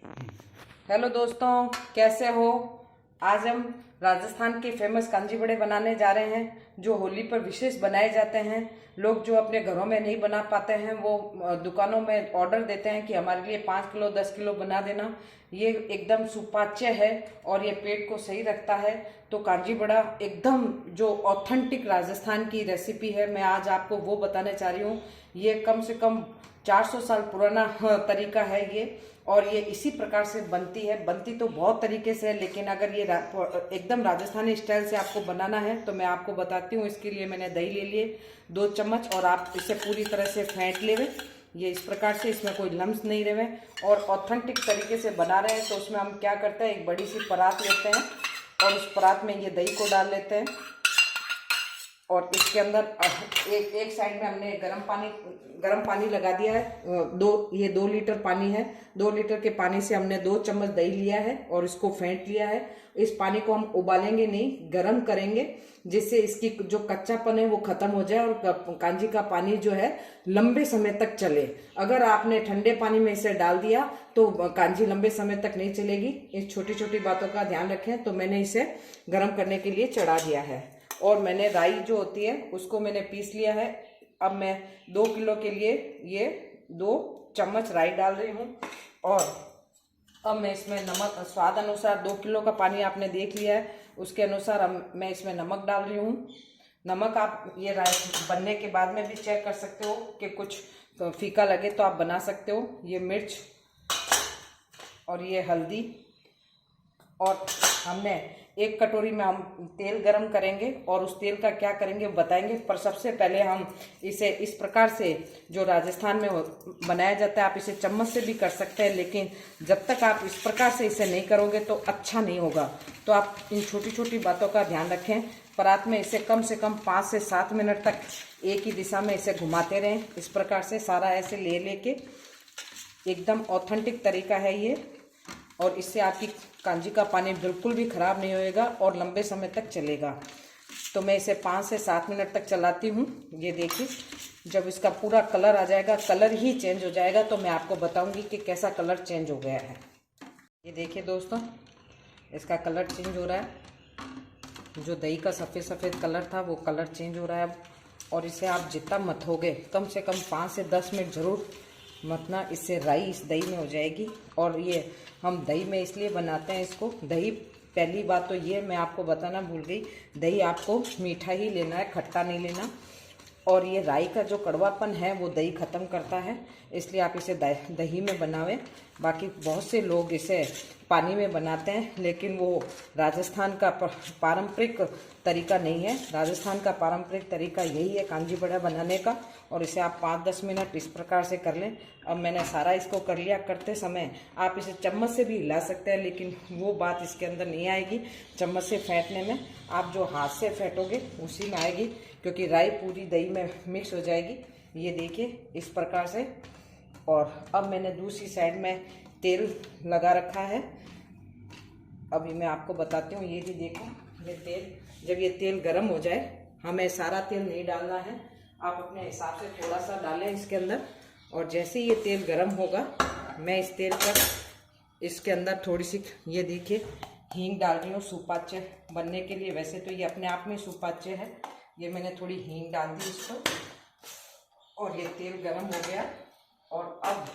Hello दोस्तों, कैसे हो। आज हम राजस्थान के फेमस कांजी बड़े बनाने जा रहे हैं, जो होली पर विशेष बनाए जाते हैं। लोग जो अपने घरों में नहीं बना पाते हैं वो दुकानों में ऑर्डर देते हैं कि हमारे लिए 5 किलो 10 किलो बना देना। ये एकदम सुपाच्य है और ये पेट को सही रखता है। तो कांजी बड़ा एकदम जो ऑथेंटिक राजस्थान की रेसिपी है, मैं आज आपको वो बताने चाह रही हूँ। ये कम से कम 400 साल पुराना तरीका है ये, और ये इसी प्रकार से बनती है। बनती तो बहुत तरीके से है, लेकिन अगर ये एकदम राजस्थानी स्टाइल से आपको बनाना है तो मैं आपको बताती हूँ। इसके लिए मैंने दही ले लिए 2 चम्मच, और आप इसे पूरी तरह से फेंट लेवे। ये इस प्रकार से, इसमें कोई लम्स नहीं रहे। और ऑथेंटिक तरीके से बना रहे हैं तो उसमें हम क्या करते हैं, एक बड़ी सी परात लेते हैं और उस परात में ये दही को डाल लेते हैं। और इसके अंदर एक साइड में हमने गर्म पानी लगा दिया है। 2 लीटर पानी है। 2 लीटर के पानी से हमने 2 चम्मच दही लिया है और इसको फेंट लिया है। इस पानी को हम उबालेंगे नहीं, गर्म करेंगे, जिससे इसकी जो कच्चापन है वो खत्म हो जाए और कांजी का पानी जो है लंबे समय तक चले। अगर आपने ठंडे पानी में इसे डाल दिया तो कांजी लंबे समय तक नहीं चलेगी। इस छोटी छोटी बातों का ध्यान रखें। तो मैंने इसे गर्म करने के लिए चढ़ा दिया है, और मैंने राई जो होती है उसको मैंने पीस लिया है। अब मैं 2 किलो के लिए ये 2 चम्मच राई डाल रही हूँ। और अब मैं इसमें नमक स्वाद अनुसार, 2 किलो का पानी आपने देख लिया है, उसके अनुसार अब मैं इसमें नमक डाल रही हूँ। नमक आप ये राई बनने के बाद में भी चेक कर सकते हो कि कुछ फीका लगे तो आप बना सकते हो। ये मिर्च और ये हल्दी, और हमने 1 कटोरी में हम तेल गरम करेंगे, और उस तेल का क्या करेंगे बताएंगे। पर सबसे पहले हम इसे इस प्रकार से, जो राजस्थान में बनाया जाता है, आप इसे चम्मच से भी कर सकते हैं, लेकिन जब तक आप इस प्रकार से इसे नहीं करोगे तो अच्छा नहीं होगा। तो आप इन छोटी छोटी बातों का ध्यान रखें। परात में इसे कम से कम 5 से 7 मिनट तक एक ही दिशा में इसे घुमाते रहें। इस प्रकार से सारा ऐसे ले लेके, एकदम ऑथेंटिक तरीका है ये, और इससे आपकी कांजी का पानी बिल्कुल भी ख़राब नहीं होएगा और लंबे समय तक चलेगा। तो मैं इसे 5 से 7 मिनट तक चलाती हूँ। ये देखिए, जब इसका पूरा कलर आ जाएगा, कलर ही चेंज हो जाएगा, तो मैं आपको बताऊंगी कि कैसा कलर चेंज हो गया है। ये देखिए दोस्तों, इसका कलर चेंज हो रहा है। जो दही का सफ़ेद सफ़ेद कलर था वो कलर चेंज हो रहा है अब। और इसे आप जितना मथोगे, कम से कम 5 से 10 मिनट ज़रूर मतना, इससे राई इस दही में हो जाएगी। और ये हम दही में इसलिए बनाते हैं इसको। दही, पहली बात तो ये मैं आपको बताना भूल गई, दही आपको मीठा ही लेना है, खट्टा नहीं लेना। और ये राई का जो कड़वापन है वो दही ख़त्म करता है, इसलिए आप इसे दही में बनावें। बाकी बहुत से लोग इसे पानी में बनाते हैं, लेकिन वो राजस्थान का पारंपरिक तरीका नहीं है। राजस्थान का पारंपरिक तरीका यही है कांजी बड़ा बनाने का, और इसे आप 5-10 मिनट इस प्रकार से कर लें। अब मैंने सारा इसको कर लिया। करते समय आप इसे चम्मच से भी हिला सकते हैं, लेकिन वो बात इसके अंदर नहीं आएगी चम्मच से फेंटने में। आप जो हाथ से फेंटोगे उसी में आएगी, क्योंकि राई पूरी दही में मिक्स हो जाएगी। ये देखिए इस प्रकार से। और अब मैंने दूसरी साइड में तेल लगा रखा है। अभी मैं आपको बताती हूँ। ये भी देखो, ये तेल, जब ये तेल गर्म हो जाए, हमें सारा तेल नहीं डालना है, आप अपने हिसाब से थोड़ा सा डालें इसके अंदर। और जैसे ये तेल गर्म होगा, मैं इस तेल पर इसके अंदर थोड़ी सी, ये देखिए, हींग डाल रही हूँ सुपाच्य बनने के लिए। वैसे तो ये अपने आप में सुपाच्य है, ये मैंने थोड़ी हींग डाल दी इस पर। और ये तेल गर्म हो गया। और अब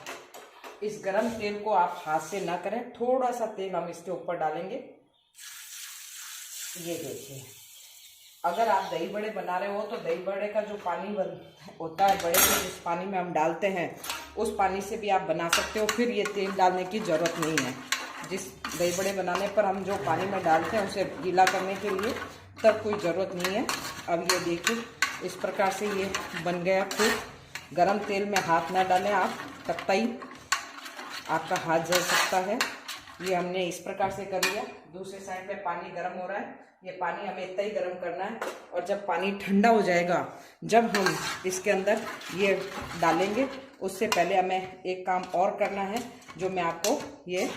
इस गरम तेल को आप हाथ से ना करें, थोड़ा सा तेल हम इसके ऊपर डालेंगे। ये देखिए, अगर आप दही बड़े बना रहे हो तो दही बड़े का जो पानी होता है बड़े के, जिस पानी में हम डालते हैं उस पानी से भी आप बना सकते हो, फिर ये तेल डालने की ज़रूरत नहीं है। जिस दही बड़े बनाने पर हम जो पानी में डालते हैं उसे गीला करने के लिए, तब कोई ज़रूरत नहीं है। अब ये देखिए इस प्रकार से ये बन गया। फिर गरम तेल में हाथ ना डालें आप, कतई आपका हाथ जल सकता है। ये हमने इस प्रकार से कर लिया। दूसरे साइड पे पानी गर्म हो रहा है। ये पानी हमें इतना ही गर्म करना है, और जब पानी ठंडा हो जाएगा, जब हम इसके अंदर ये डालेंगे, उससे पहले हमें एक काम और करना है, जो मैं आपको ये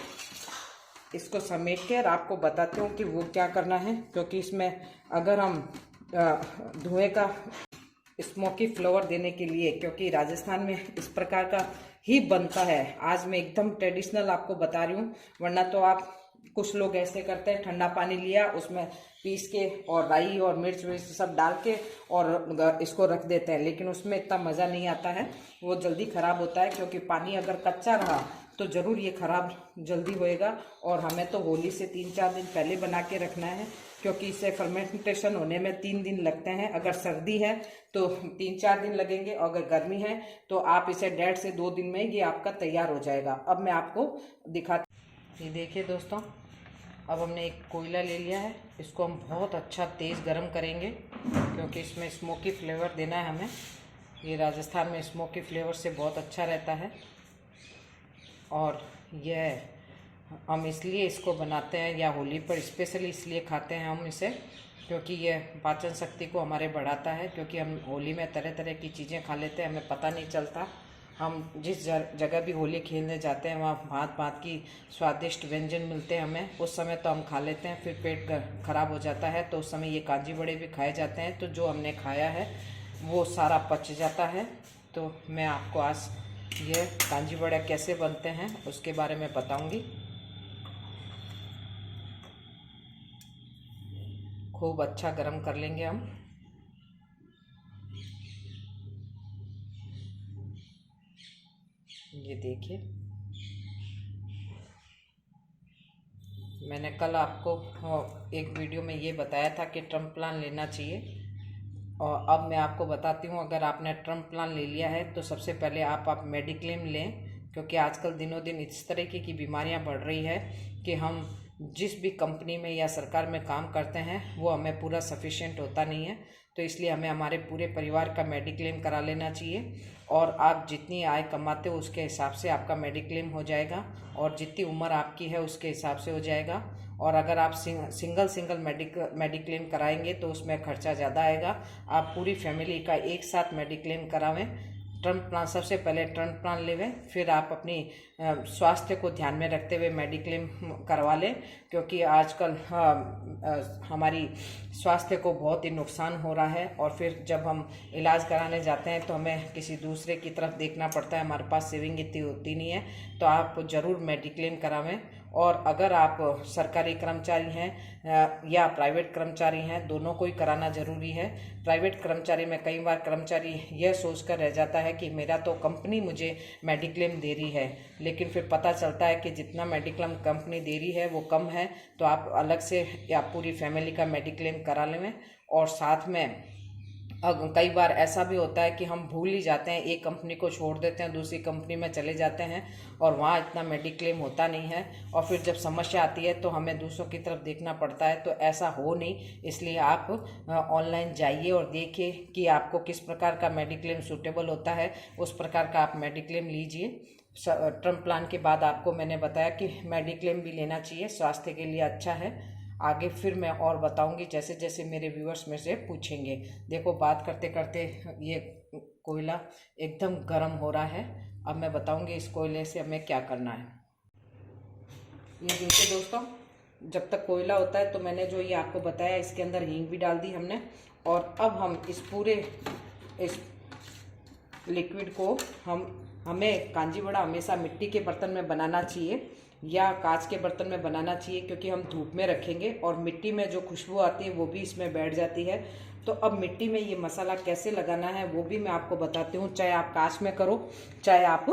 इसको समेट के और आपको बताती हूँ कि वो क्या करना है। क्योंकि इसमें अगर हम धुएं का स्मोकी फ्लेवर देने के लिए, क्योंकि राजस्थान में इस प्रकार का ही बनता है। आज मैं एकदम ट्रेडिशनल आपको बता रही हूँ, वरना तो आप कुछ लोग ऐसे करते हैं, ठंडा पानी लिया उसमें पीस के और राई और मिर्च विर्च सब डाल के और इसको रख देते हैं, लेकिन उसमें इतना मज़ा नहीं आता है, वो जल्दी ख़राब होता है। क्योंकि पानी अगर कच्चा रहा तो ज़रूर ये ख़राब जल्दी होएगा। और हमें तो होली से 3-4 दिन पहले बना के रखना है, क्योंकि इसे फर्मेंटेशन होने में 3 दिन लगते हैं। अगर सर्दी है तो 3-4 दिन लगेंगे, और अगर गर्मी है तो आप इसे 1.5 से 2 दिन में ये आपका तैयार हो जाएगा। अब मैं आपको दिखाती, ये देखिए दोस्तों, अब हमने एक कोयला ले लिया है, इसको हम बहुत अच्छा तेज़ गरम करेंगे, क्योंकि इसमें स्मोकी फ्लेवर देना है हमें। ये राजस्थान में स्मोकी फ्लेवर से बहुत अच्छा रहता है, और यह हम इसलिए इसको बनाते हैं, या होली पर स्पेशली इसलिए खाते हैं हम इसे, क्योंकि यह पाचन शक्ति को हमारे बढ़ाता है। क्योंकि हम होली में तरह तरह की चीज़ें खा लेते हैं, हमें पता नहीं चलता। हम जिस जगह भी होली खेलने जाते हैं वहाँ भांत भांत की स्वादिष्ट व्यंजन मिलते हैं हमें, उस समय तो हम खा लेते हैं, फिर पेट खराब हो जाता है, तो उस समय ये कांजी बड़े भी खाए जाते हैं। तो जो हमने खाया है वो सारा पच जाता है। तो मैं आपको आज ये कांजी बड़े कैसे बनते हैं उसके बारे में बताऊंगी। खूब अच्छा गरम कर लेंगे हम। ये देखिए, मैंने कल आपको एक वीडियो में ये बताया था कि ट्रम्प प्लान लेना चाहिए, और अब मैं आपको बताती हूँ, अगर आपने ट्रम्प प्लान ले लिया है तो सबसे पहले आप मेडिक्लेम लें। क्योंकि आजकल दिनों दिन इस तरीके की बीमारियाँ बढ़ रही है कि हम जिस भी कंपनी में या सरकार में काम करते हैं वो हमें पूरा सफिशिएंट होता नहीं है। तो इसलिए हमें हमारे पूरे परिवार का मेडिक्लेम करा लेना चाहिए, और आप जितनी आय कमाते हो उसके हिसाब से आपका मेडिक्लेम हो जाएगा, और जितनी उम्र आपकी है उसके हिसाब से हो जाएगा। और अगर आप सिंगल मेडिक्लेम कराएंगे तो उसमें खर्चा ज़्यादा आएगा। आप पूरी फैमिली का एक साथ मेडिक्लेम करावें। टर्म प्लान, सबसे पहले टर्म प्लान लेवें, फिर आप अपनी स्वास्थ्य को ध्यान में रखते हुए मेडिक्लेम करवा लें। क्योंकि आजकल हमारी स्वास्थ्य को बहुत ही नुकसान हो रहा है, और फिर जब हम इलाज कराने जाते हैं तो हमें किसी दूसरे की तरफ देखना पड़ता है, हमारे पास सेविंग इतनी होती नहीं है। तो आप ज़रूर मेडिक्लेम करावें। और अगर आप सरकारी कर्मचारी हैं या प्राइवेट कर्मचारी हैं, दोनों को ही कराना ज़रूरी है। प्राइवेट कर्मचारी में कई बार कर्मचारी यह सोचकर रह जाता है कि मेरा तो कंपनी मुझे मेडिक्लेम दे रही है, लेकिन फिर पता चलता है कि जितना मेडिक्लेम कंपनी दे रही है वो कम है। तो आप अलग से या पूरी फैमिली का मेडिक्लेम करा लें। और साथ में कई बार ऐसा भी होता है कि हम भूल ही जाते हैं, एक कंपनी को छोड़ देते हैं, दूसरी कंपनी में चले जाते हैं, और वहाँ इतना मेडिक्लेम होता नहीं है, और फिर जब समस्या आती है तो हमें दूसरों की तरफ देखना पड़ता है। तो ऐसा हो नहीं, इसलिए आप ऑनलाइन जाइए और देखिए कि आपको किस प्रकार का मेडिक्लेम सूटेबल होता है, उस प्रकार का आप मेडिक्लेम लीजिए। टर्म प्लान के बाद आपको मैंने बताया कि मेडिक्लेम भी लेना चाहिए, स्वास्थ्य के लिए अच्छा है। आगे फिर मैं और बताऊंगी जैसे जैसे मेरे व्यूअर्स में से पूछेंगे। देखो, बात करते करते ये कोयला एकदम गर्म हो रहा है। अब मैं बताऊंगी इस कोयले से हमें क्या करना है। ये देखिए दोस्तों, जब तक कोयला होता है तो मैंने जो ये आपको बताया, इसके अंदर हींग भी डाल दी हमने। और अब हम इस लिक्विड को हमें कांजी बड़ा हमेशा मिट्टी के बर्तन में बनाना चाहिए या कांच के बर्तन में बनाना चाहिए, क्योंकि हम धूप में रखेंगे और मिट्टी में जो खुशबू आती है वो भी इसमें बैठ जाती है। तो अब मिट्टी में ये मसाला कैसे लगाना है वो भी मैं आपको बताती हूँ। चाहे आप कांच में करो, चाहे आप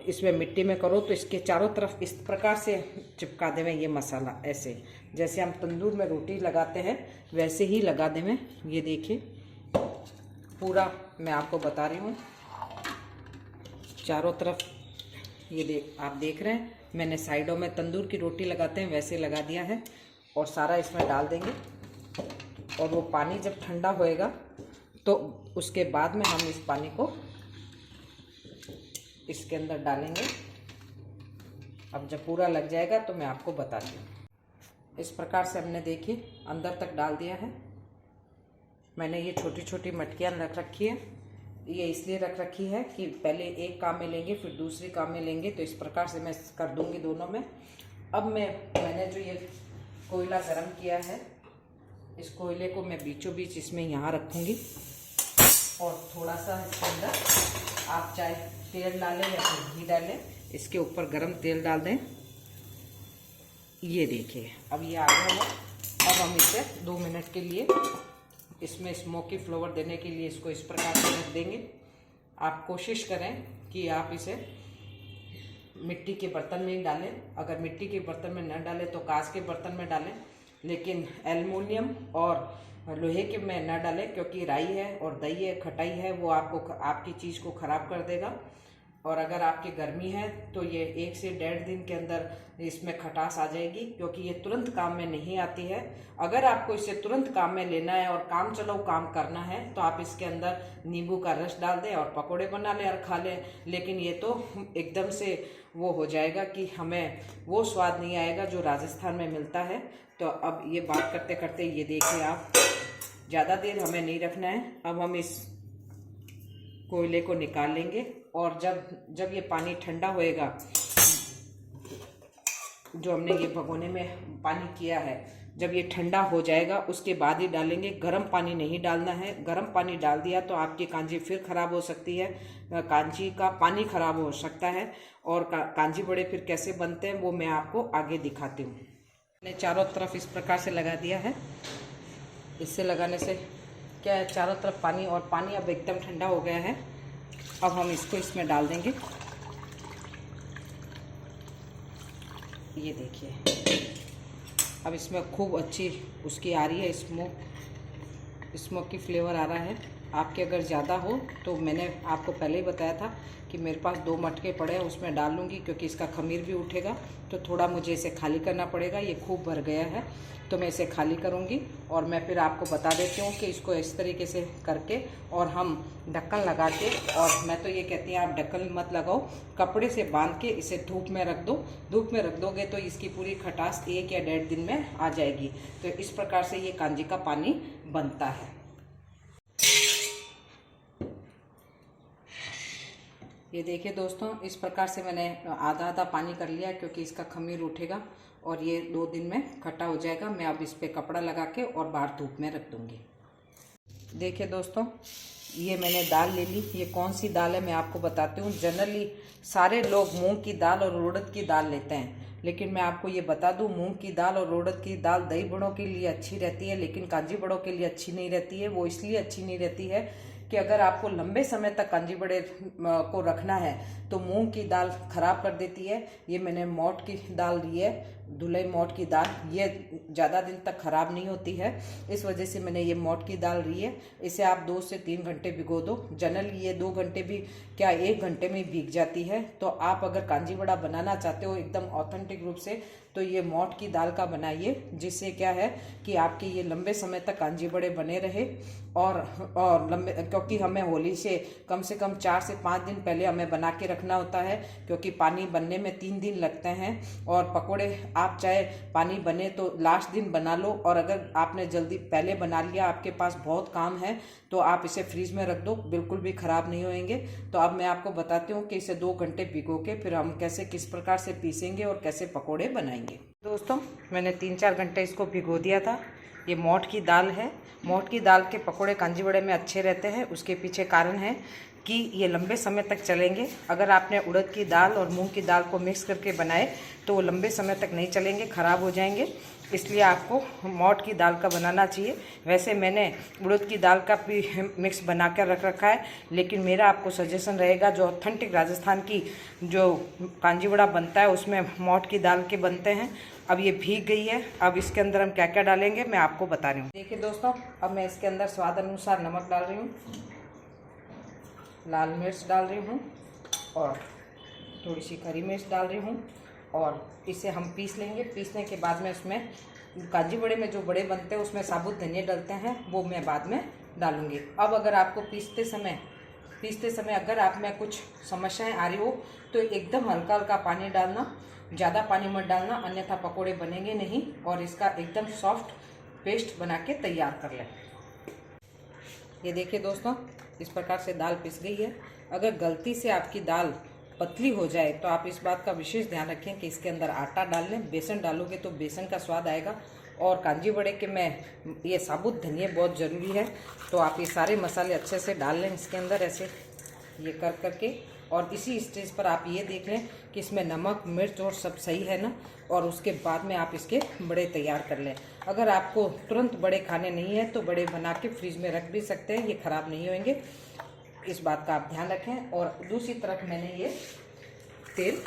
इसमें मिट्टी में करो, तो इसके चारों तरफ इस प्रकार से चिपका देवें ये मसाला, ऐसे जैसे हम तंदूर में रोटी लगाते हैं वैसे ही लगा देवें। ये देखिए, पूरा मैं आपको बता रही हूँ, चारों तरफ ये आप देख रहे हैं, मैंने साइडों में तंदूर की रोटी लगाते हैं वैसे लगा दिया है। और सारा इसमें डाल देंगे, और वो पानी जब ठंडा होएगा तो उसके बाद में हम इस पानी को इसके अंदर डालेंगे। अब जब पूरा लग जाएगा तो मैं आपको बताती हूँ। इस प्रकार से हमने देखिए अंदर तक डाल दिया है। मैंने ये छोटी छोटी मटकियाँ रख रखी है, ये इसलिए रख रखी है कि पहले एक काम में लेंगे फिर दूसरी काम में लेंगे, तो इस प्रकार से मैं कर दूंगी दोनों में। अब मैंने जो ये कोयला गरम किया है, इस कोयले को मैं बीचों बीच इसमें यहाँ रखूंगी, और थोड़ा सा इसके अंदर आप चाहे तेल डालें या फिर घी डालें, इसके ऊपर गरम तेल डाल दें। ये देखिए अब ये आ गया है। अब हम इसे 2 मिनट के लिए इसमें स्मोकी फ्लेवर देने के लिए इसको इस प्रकार से रख देंगे। आप कोशिश करें कि आप इसे मिट्टी के बर्तन में ही डालें। अगर मिट्टी के बर्तन में न डालें तो कांच के बर्तन में डालें, लेकिन एल्युमिनियम और लोहे के में न डालें, क्योंकि राई है और दही है, खटाई है, वो आपकी चीज़ को ख़राब कर देगा। और अगर आपकी गर्मी है तो ये 1 से 1.5 दिन के अंदर इसमें खटास आ जाएगी, क्योंकि ये तुरंत काम में नहीं आती है। अगर आपको इसे तुरंत काम में लेना है और काम चलो काम करना है तो आप इसके अंदर नींबू का रस डाल दें और पकोड़े बना लें और खा लें। लेकिन ये तो एकदम से वो हो जाएगा कि हमें वो स्वाद नहीं आएगा जो राजस्थान में मिलता है। तो अब ये बात करते करते ये देखिए आप, ज़्यादा देर हमें नहीं रखना है। अब हम इस कोयले को निकाल लेंगे और जब ये पानी ठंडा होएगा, जो हमने ये भगोने में पानी किया है, जब ये ठंडा हो जाएगा उसके बाद ही डालेंगे। गर्म पानी नहीं डालना है। गर्म पानी डाल दिया तो आपकी कांजी फिर ख़राब हो सकती है, कांजी का पानी ख़राब हो सकता है। और कांजी बड़े फिर कैसे बनते हैं वो मैं आपको आगे दिखाती हूँ। मैंने चारों तरफ इस प्रकार से लगा दिया है। इससे लगाने से क्या है, चारों तरफ पानी, और पानी अब एकदम ठंडा हो गया है। अब हम इसको इसमें डाल देंगे। ये देखिए अब इसमें खूब अच्छी उसकी आ रही है स्मोकी फ्लेवर आ रहा है। आपके अगर ज़्यादा हो तो मैंने आपको पहले ही बताया था कि मेरे पास 2 मटके पड़े हैं, उसमें डाल लूँगी, क्योंकि इसका खमीर भी उठेगा तो थोड़ा मुझे इसे खाली करना पड़ेगा। ये खूब भर गया है तो मैं इसे खाली करूँगी और मैं फिर आपको बता देती हूँ कि इसको इस तरीके से करके और हम ढक्कन लगा के, और मैं तो ये कहती हूँ आप ढक्कन मत लगाओ, कपड़े से बांध के इसे धूप में रख दो। धूप में रख दोगे तो इसकी पूरी खटास 1 या 1.5 दिन में आ जाएगी। तो इस प्रकार से ये कांजी का पानी बनता है। ये देखिए दोस्तों, इस प्रकार से मैंने आधा आधा पानी कर लिया, क्योंकि इसका खमीर उठेगा और ये 2 दिन में खट्टा हो जाएगा। मैं अब इस पे कपड़ा लगा के और बाहर धूप में रख दूँगी। देखिए दोस्तों, ये मैंने दाल ले ली। ये कौन सी दाल है मैं आपको बताती हूँ। जनरली सारे लोग मूंग की दाल और उड़द की दाल लेते हैं, लेकिन मैं आपको ये बता दूँ, मूंग की दाल और उड़द की दाल दही बड़ों के लिए अच्छी रहती है, लेकिन कांजी बड़ों के लिए अच्छी नहीं रहती है। वो इसलिए अच्छी नहीं रहती है कि अगर आपको लंबे समय तक कांजी बड़े को रखना है तो मूंग की दाल खराब कर देती है। ये मैंने मोट की दाल ली है, धुलाई मोट की दाल, ये ज़्यादा दिन तक ख़राब नहीं होती है, इस वजह से मैंने ये मोट की दाल ली है। इसे आप 2 से 3 घंटे भिगो दो। जनरली ये 2 घंटे भी क्या 1 घंटे में भीग जाती है। तो आप अगर कांजी बड़ा बनाना चाहते हो एकदम ऑथेंटिक रूप से तो ये मोट की दाल का बनाइए, जिससे क्या है कि आपके ये लंबे समय तक कांजी बड़े बने रहे। और लंबे, क्योंकि हमें होली से कम 4 से 5 दिन पहले हमें बना के रखना होता है, क्योंकि पानी बनने में 3 दिन लगते हैं। और पकोड़े आप चाहे पानी बने तो लास्ट दिन बना लो, और अगर आपने जल्दी पहले बना लिया, आपके पास बहुत काम है, तो आप इसे फ्रीज में रख दो, बिल्कुल भी ख़राब नहीं होंगे। तो अब मैं आपको बताती हूँ कि इसे 2 घंटे भिगो के फिर हम किस प्रकार से पीसेंगे और कैसे पकोड़े बनाएंगे। दोस्तों, मैंने 3-4 घंटे इसको भिगो दिया था। ये मोट की दाल है। मोट की दाल के पकोड़े कांजी बड़े में अच्छे रहते हैं। उसके पीछे कारण है कि ये लंबे समय तक चलेंगे। अगर आपने उड़द की दाल और मूंग की दाल को मिक्स करके बनाए तो वो लंबे समय तक नहीं चलेंगे, ख़राब हो जाएंगे। इसलिए आपको मोट की दाल का बनाना चाहिए। वैसे मैंने उड़द की दाल का भी मिक्स बना कर रख रखा है, लेकिन मेरा आपको सजेशन रहेगा जो ऑथेंटिक राजस्थान की जो कांजी बड़ा बनता है उसमें मोट की दाल के बनते हैं। अब ये भीग गई है। अब इसके अंदर हम क्या क्या डालेंगे मैं आपको बता रही हूँ। देखिए दोस्तों, अब मैं इसके अंदर स्वाद अनुसार नमक डाल रही हूँ, लाल मिर्च डाल रही हूँ और थोड़ी सी हरी मिर्च डाल रही हूँ, और इसे हम पीस लेंगे। पीसने के बाद में उसमें कांजी बड़े में जो बड़े बनते हैं उसमें साबुत धनिया डलते हैं, वो मैं बाद में डालूंगी। अब अगर आपको पीसते समय अगर आप में कुछ समस्याएं आ रही हो तो एकदम हल्का हल्का पानी डालना, ज़्यादा पानी मत डालना, अन्यथा पकोड़े बनेंगे नहीं। और इसका एकदम सॉफ्ट पेस्ट बना के तैयार कर लें। ये देखिए दोस्तों, इस प्रकार से दाल पिस गई है। अगर गलती से आपकी दाल पतली हो जाए तो आप इस बात का विशेष ध्यान रखें कि इसके अंदर आटा डाल लें। बेसन डालोगे तो बेसन का स्वाद आएगा। और कांजी बड़े के में ये साबुत धनिया बहुत ज़रूरी है, तो आप ये सारे मसाले अच्छे से डाल लें इसके अंदर, ऐसे ये कर करके। और इसी स्टेज पर आप ये देख लें कि इसमें नमक मिर्च और सब सही है ना, और उसके बाद में आप इसके बड़े तैयार कर लें। अगर आपको तुरंत बड़े खाने नहीं है तो बड़े बना के फ्रिज में रख भी सकते हैं, ये ख़राब नहीं होंगे, इस बात का आप ध्यान रखें। और दूसरी तरफ मैंने ये तेल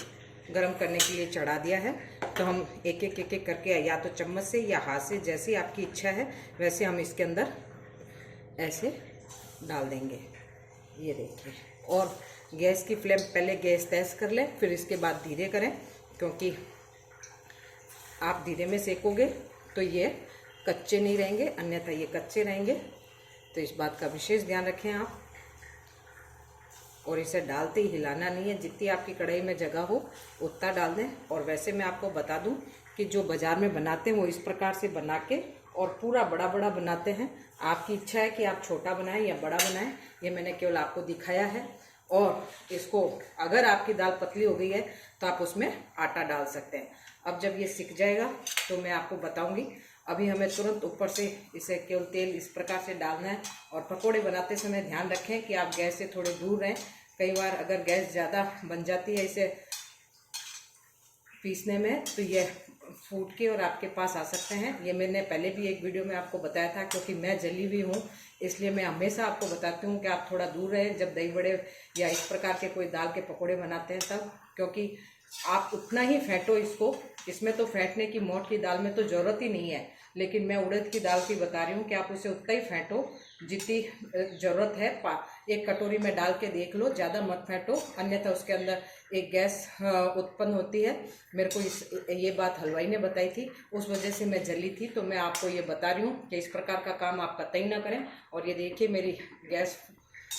गरम करने के लिए चढ़ा दिया है, तो हम एक एक करके या तो चम्मच से या हाथ से, जैसी आपकी इच्छा है वैसे हम इसके अंदर ऐसे डाल देंगे। ये देखिए, और गैस की फ्लेम पहले गैस तेज कर लें, फिर इसके बाद धीरे करें, क्योंकि आप धीरे में सेकोगे तो ये कच्चे नहीं रहेंगे, अन्यथा ये कच्चे रहेंगे। तो इस बात का विशेष ध्यान रखें आप। और इसे डालते ही हिलाना नहीं है, जितनी आपकी कढ़ाई में जगह हो उतना डाल दें। और वैसे मैं आपको बता दूं कि जो बाज़ार में बनाते हैं वो इस प्रकार से बना के और पूरा बड़ा बड़ा बनाते हैं। आपकी इच्छा है कि आप छोटा बनाएं या बड़ा बनाएं, ये मैंने केवल आपको दिखाया है। और इसको अगर आपकी दाल पतली हो गई है तो आप उसमें आटा डाल सकते हैं। अब जब ये सिक जाएगा तो मैं आपको बताऊंगी। अभी हमें तुरंत ऊपर से इसे केवल तेल इस प्रकार से डालना है। और पकोड़े बनाते समय ध्यान रखें कि आप गैस से थोड़े दूर रहें। कई बार अगर गैस ज़्यादा बन जाती है इसे पीसने में तो ये फूट के और आपके पास आ सकते हैं। ये मैंने पहले भी एक वीडियो में आपको बताया था, क्योंकि मैं जली हुई हूँ इसलिए मैं हमेशा आपको बताती हूँ कि आप थोड़ा दूर रहें जब दही बड़े या इस प्रकार के कोई दाल के पकोड़े बनाते हैं तब, क्योंकि आप उतना ही फेंटो इसको। इसमें तो फेंटने की, मोट की दाल में तो ज़रूरत ही नहीं है, लेकिन मैं उड़द की दाल की बता रही हूँ कि आप उसे उतना ही फेंटो जितनी ज़रूरत है। एक कटोरी में डाल के देख लो, ज़्यादा मत फेंटो, अन्यथा उसके अंदर एक गैस उत्पन्न होती है। मेरे को ये बात हलवाई ने बताई थी, उस वजह से मैं जली थी। तो मैं आपको ये बता रही हूँ कि इस प्रकार का काम आप कतई ना करें। और ये देखिए मेरी गैस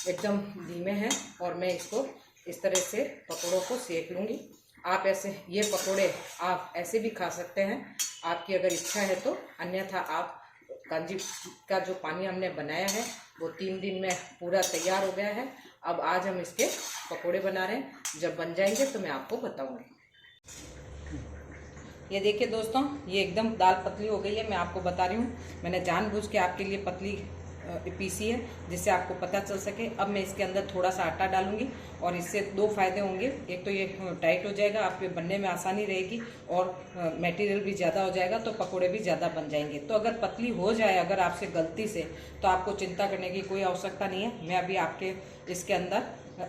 एकदम धीमे है और मैं इसको इस तरह से पकौड़ों को सेक लूँगी। आप ऐसे ये पकोड़े आप ऐसे भी खा सकते हैं, आपकी अगर इच्छा है तो। अन्यथा आप कांजी का जो पानी हमने बनाया है वो 3 दिन में पूरा तैयार हो गया है। अब आज हम इसके पकोड़े बना रहे हैं, जब बन जाएंगे तो मैं आपको बताऊंगी। ये देखिए दोस्तों, ये एकदम दाल पतली हो गई है। मैं आपको बता रही हूँ, मैंने जानबूझ के आपके लिए पतली पीसी है जिससे आपको पता चल सके। अब मैं इसके अंदर थोड़ा सा आटा डालूंगी और इससे 2 फायदे होंगे। एक तो ये टाइट हो जाएगा, आपके बनने में आसानी रहेगी, और मटेरियल भी ज़्यादा हो जाएगा तो पकोड़े भी ज़्यादा बन जाएंगे। तो अगर पतली हो जाए अगर आपसे गलती से, तो आपको चिंता करने की कोई आवश्यकता नहीं है। मैं अभी आपके इसके अंदर,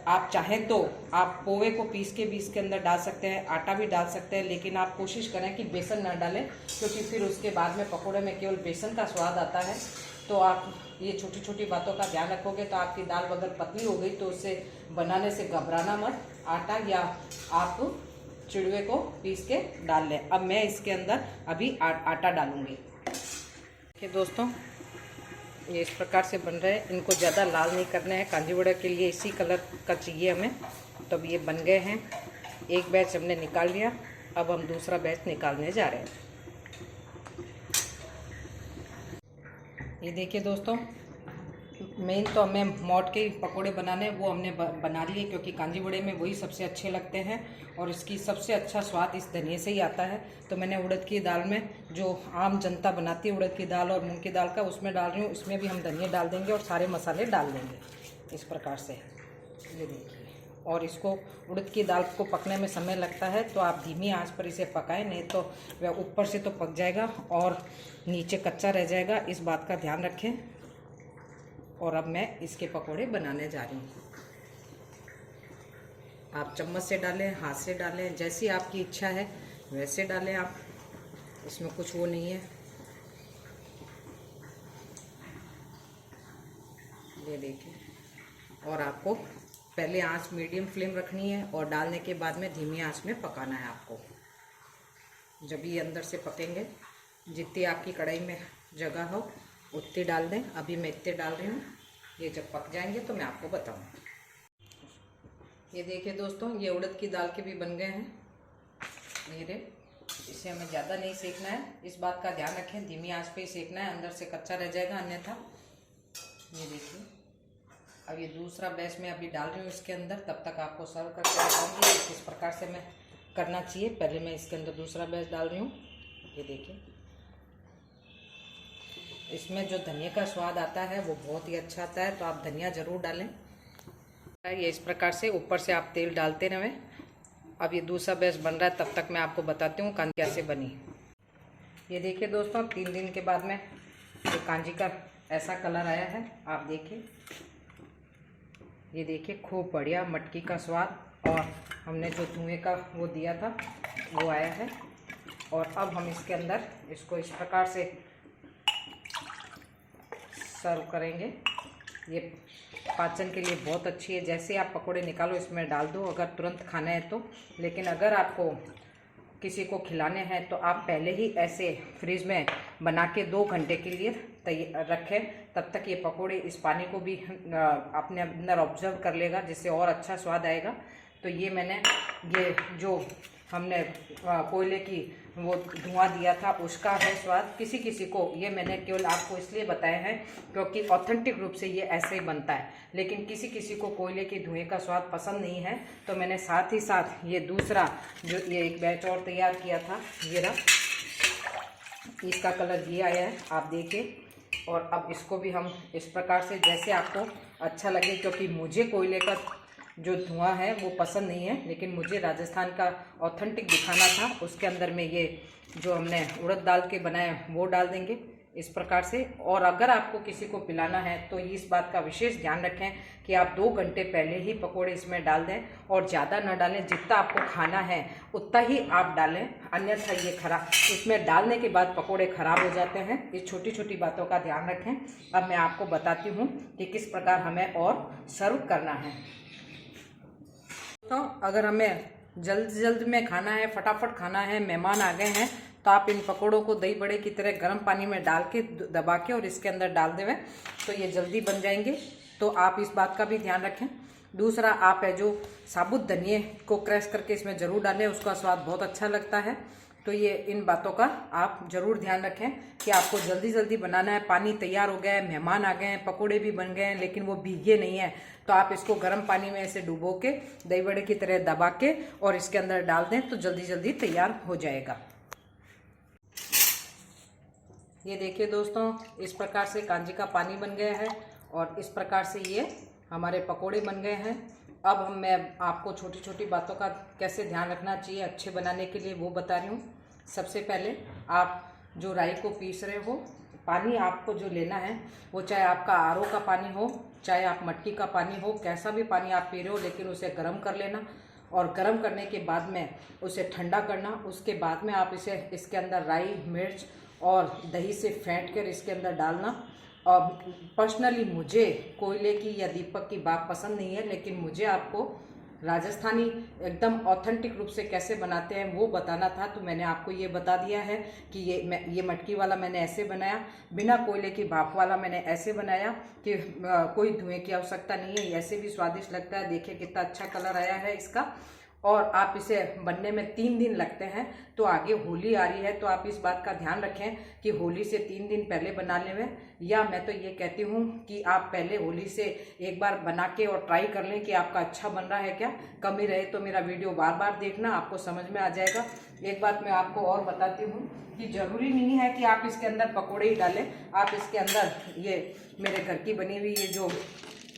आप चाहें तो आप पोहे को पीस के भी इसके अंदर डाल सकते हैं, आटा भी डाल सकते हैं, लेकिन आप कोशिश करें कि बेसन ना डालें, क्योंकि फिर उसके बाद में पकोड़े में केवल बेसन का स्वाद आता है। तो आप ये छोटी छोटी बातों का ध्यान रखोगे तो आपकी दाल अगर पतली हो गई तो उसे बनाने से घबराना मत। आटा या आप चिड़वे को पीस के डाल लें। अब मैं इसके अंदर अभी आटा डालूंगी। देखिए दोस्तों, ये इस प्रकार से बन रहे हैं। इनको ज़्यादा लाल नहीं करना है, कांजी वड़े के लिए इसी कलर का चाहिए हमें। तो अब ये बन गए हैं, एक बैच हमने निकाल लिया। अब हम दूसरा बैच निकालने जा रहे हैं। ये देखिए दोस्तों, मेन तो हमें मोट के पकोड़े बनाने वो हमने बना लिए, क्योंकि कांजी वड़े में वही सबसे अच्छे लगते हैं और इसकी सबसे अच्छा स्वाद इस धनिये से ही आता है। तो मैंने उड़द की दाल में, जो आम जनता बनाती है उड़द की दाल और मूंग की दाल का, उसमें डाल रही हूँ। इसमें भी हम धनिया डाल देंगे और सारे मसाले डाल देंगे इस प्रकार से। ये देखिए, और इसको उड़द की दाल को पकने में समय लगता है, तो आप धीमी आंच पर इसे पकाएं, नहीं तो वह ऊपर से तो पक जाएगा और नीचे कच्चा रह जाएगा। इस बात का ध्यान रखें। और अब मैं इसके पकोड़े बनाने जा रही हूँ। आप चम्मच से डालें, हाथ से डालें, जैसी आपकी इच्छा है वैसे डालें आप, इसमें कुछ वो नहीं है। ये देखिए, और आपको पहले आंच मीडियम फ्लेम रखनी है और डालने के बाद में धीमी आंच में पकाना है आपको। जब ये अंदर से पकेंगे, जितनी आपकी कढ़ाई में जगह हो उतनी डाल दें। अभी मैं इतने डाल रही हूँ, ये जब पक जाएंगे तो मैं आपको बताऊँगी। ये देखिए दोस्तों, ये उड़द की दाल के भी बन गए हैं मेरे। इसे हमें ज़्यादा नहीं सेकना है, इस बात का ध्यान रखें, धीमी आंच पे ही सेकना है, अंदर से कच्चा रह जाएगा अन्यथा। ये देखिए, अब ये दूसरा बैच में अभी डाल रही हूँ इसके अंदर, तब तक आपको सर्व करके बताऊँगी किस प्रकार से मैं करना चाहिए। पहले मैं इसके अंदर दूसरा बैच डाल रही हूँ। ये देखिए, इसमें जो धनिया का स्वाद आता है वो बहुत ही अच्छा आता है, तो आप धनिया ज़रूर डालें। ये इस प्रकार से ऊपर से आप तेल डालते रहें। अब ये दूसरा बैच बन रहा है, तब तक मैं आपको बताती हूँ कांजी कैसे बनी। ये देखिए दोस्तों, 3 दिन के बाद में ये कांजी का ऐसा कलर आया है। आप देखिए, ये देखिए खूब बढ़िया मटकी का स्वाद, और हमने जो धुएं का वो दिया था वो आया है। और अब हम इसके अंदर इसको इस प्रकार से सर्व करेंगे। ये पाचन के लिए बहुत अच्छी है। जैसे आप पकोड़े निकालो इसमें डाल दो अगर तुरंत खाना है तो, लेकिन अगर आपको किसी को खिलाने हैं तो आप पहले ही ऐसे फ्रिज में बना के 2 घंटे के लिए तैयार रखें। तब तक ये पकोड़े इस पानी को भी अपने अंदर ऑब्जर्व कर लेगा, जिससे और अच्छा स्वाद आएगा। तो ये मैंने ये जो हमने कोयले की वो धुआं दिया था उसका है स्वाद। किसी किसी को ये मैंने केवल आपको इसलिए बताया है क्योंकि ऑथेंटिक रूप से ये ऐसे ही बनता है, लेकिन किसी किसी को कोयले की धुएं का स्वाद पसंद नहीं है। तो मैंने साथ ही साथ ये दूसरा जो ये एक बैच और तैयार किया था, ये रहा, इसका कलर ये आया है, आप देखिए। और अब इसको भी हम इस प्रकार से जैसे आपको अच्छा लगे, क्योंकि मुझे कोयले का जो धुआं है वो पसंद नहीं है, लेकिन मुझे राजस्थान का ऑथेंटिक दिखाना था। उसके अंदर में ये जो हमने उड़द दाल के बनाए वो डाल देंगे इस प्रकार से। और अगर आपको किसी को पिलाना है तो इस बात का विशेष ध्यान रखें कि आप 2 घंटे पहले ही पकोड़े इसमें डाल दें, और ज़्यादा न डालें। जितना आपको खाना है उतना ही आप डालें, अन्यथा ये खराब, इसमें डालने के बाद पकोड़े खराब हो जाते हैं। इस छोटी छोटी बातों का ध्यान रखें। अब मैं आपको बताती हूँ कि किस प्रकार हमें और सर्व करना है। तो अगर हमें जल्द में खाना है, फटाफट खाना है, मेहमान आ गए हैं, तो आप इन पकोड़ों को दही बड़े की तरह गर्म पानी में डाल के दबा के और इसके अंदर डाल देवें तो ये जल्दी बन जाएंगे। तो आप इस बात का भी ध्यान रखें। दूसरा, आप है जो साबुत धनिए को क्रश करके इसमें ज़रूर डालें, उसका स्वाद बहुत अच्छा लगता है। तो ये इन बातों का आप ज़रूर ध्यान रखें कि आपको जल्दी बनाना है। पानी तैयार हो गया है, मेहमान आ गए हैं, पकोड़े भी बन गए हैं, लेकिन वो भीगे नहीं है, तो आप इसको गर्म पानी में ऐसे डुबो के दही बड़े की तरह दबा के और इसके अंदर डाल दें तो जल्दी तैयार हो जाएगा। ये देखिए दोस्तों, इस प्रकार से कांजी का पानी बन गया है और इस प्रकार से ये हमारे पकोड़े बन गए हैं। अब मैं आपको छोटी छोटी बातों का कैसे ध्यान रखना चाहिए अच्छे बनाने के लिए वो बता रही हूँ। सबसे पहले आप जो राई को पीस रहे हो, पानी आपको जो लेना है वो चाहे आपका आरओ का पानी हो, चाहे आप मटकी का पानी हो, कैसा भी पानी आप पी रहे हो, लेकिन उसे गर्म कर लेना और गर्म करने के बाद में उसे ठंडा करना। उसके बाद में आप इसे इसके अंदर राई, मिर्च और दही से फेंट कर इसके अंदर डालना। और पर्सनली मुझे कोयले की या दीपक की बात पसंद नहीं है, लेकिन मुझे आपको राजस्थानी एकदम ऑथेंटिक रूप से कैसे बनाते हैं वो बताना था। तो मैंने आपको ये बता दिया है कि ये मटकी वाला मैंने ऐसे बनाया, बिना कोयले की भाप वाला मैंने ऐसे बनाया कि कोई धुएं की आवश्यकता नहीं है। ऐसे भी स्वादिष्ट लगता है। देखिए कितना अच्छा कलर आया है इसका। और आप इसे बनने में 3 दिन लगते हैं। तो आगे होली आ रही है, तो आप इस बात का ध्यान रखें कि होली से 3 दिन पहले बनाने में, या मैं तो ये कहती हूँ कि आप पहले होली से एक बार बना के और ट्राई कर लें कि आपका अच्छा बन रहा है क्या। कमी रहे तो मेरा वीडियो बार देखना, आपको समझ में आ जाएगा। एक बात मैं आपको और बताती हूँ कि ज़रूरी नहीं है कि आप इसके अंदर पकौड़े ही डालें। आप इसके अंदर ये मेरे घर की बनी हुई ये जो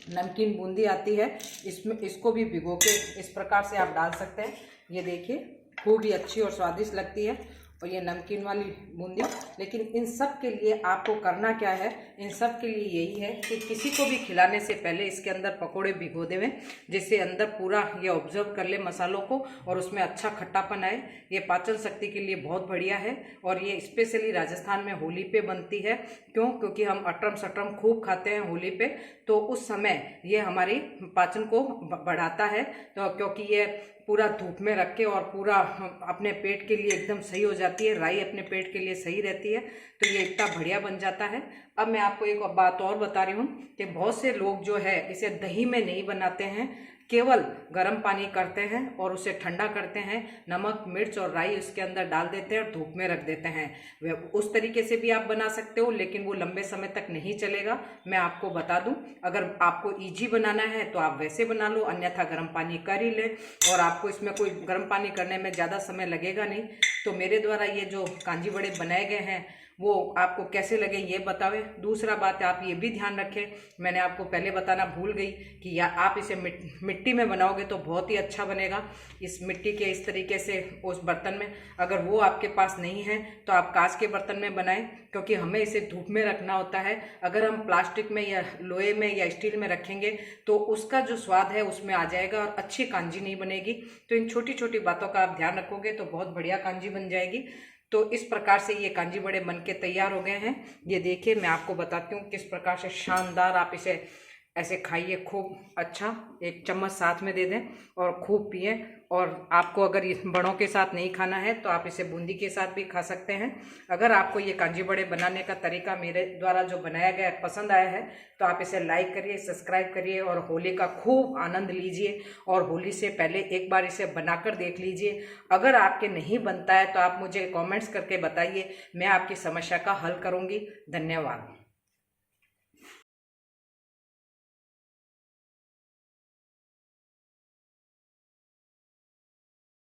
नमकीन बूंदी आती है, इसको भी भिगो के इस प्रकार से आप डाल सकते हैं। ये देखिए खूब ही अच्छी और स्वादिष्ट लगती है, और ये नमकीन वाली बूंदी। लेकिन इन सब के लिए आपको करना क्या है, इन सब के लिए यही है कि किसी को भी खिलाने से पहले इसके अंदर पकोड़े भिगो देवें, जिससे अंदर पूरा ये ऑब्जर्व कर ले मसालों को और उसमें अच्छा खट्टापन आए। ये पाचन शक्ति के लिए बहुत बढ़िया है, और ये स्पेशली राजस्थान में होली पे बनती है। क्यों? क्योंकि हम अटरम सटरम खूब खाते हैं होली पे, तो उस समय ये हमारी पाचन को बढ़ाता है। तो क्योंकि ये पूरा धूप में रख के और पूरा अपने पेट के लिए एकदम सही हो जाती है, राई अपने पेट के लिए सही रहती है, तो ये इतना बढ़िया बन जाता है। अब मैं आपको एक बात और बता रही हूँ कि बहुत से लोग जो है इसे दही में नहीं बनाते हैं, केवल गर्म पानी करते हैं और उसे ठंडा करते हैं, नमक, मिर्च और राई उसके अंदर डाल देते हैं और धूप में रख देते हैं। उस तरीके से भी आप बना सकते हो, लेकिन वो लंबे समय तक नहीं चलेगा। मैं आपको बता दूं, अगर आपको इजी बनाना है तो आप वैसे बना लो, अन्यथा गर्म पानी कर ही ले, और आपको इसमें कोई गर्म पानी करने में ज़्यादा समय लगेगा नहीं। तो मेरे द्वारा ये जो कांजी बड़े बनाए गए हैं वो आपको कैसे लगे ये बतावे। दूसरा बात आप ये भी ध्यान रखें, मैंने आपको पहले बताना भूल गई कि या आप इसे मिट्टी में बनाओगे तो बहुत ही अच्छा बनेगा, इस मिट्टी के इस तरीके से उस बर्तन में। अगर वो आपके पास नहीं है तो आप कांच के बर्तन में बनाएं, क्योंकि हमें इसे धूप में रखना होता है। अगर हम प्लास्टिक में या लोहे में या स्टील में रखेंगे तो उसका जो स्वाद है उसमें आ जाएगा और अच्छी कांजी नहीं बनेगी। तो इन छोटी छोटी बातों का आप ध्यान रखोगे तो बहुत बढ़िया कांजी बन जाएगी। तो इस प्रकार से ये कांजी बड़े बन के तैयार हो गए हैं। ये देखिए, मैं आपको बताती हूँ किस प्रकार से शानदार आप इसे ऐसे खाइए, खूब अच्छा। एक चम्मच साथ में दे दें और खूब पिए। और आपको अगर इस बड़ों के साथ नहीं खाना है तो आप इसे बूंदी के साथ भी खा सकते हैं। अगर आपको ये कांजी बड़े बनाने का तरीका मेरे द्वारा जो बनाया गया पसंद आया है तो आप इसे लाइक करिए, सब्सक्राइब करिए और होली का खूब आनंद लीजिए। और होली से पहले एक बार इसे बनाकर देख लीजिए। अगर आपके नहीं बनता है तो आप मुझे कमेंट्स करके बताइए, मैं आपकी समस्या का हल करूँगी। धन्यवाद।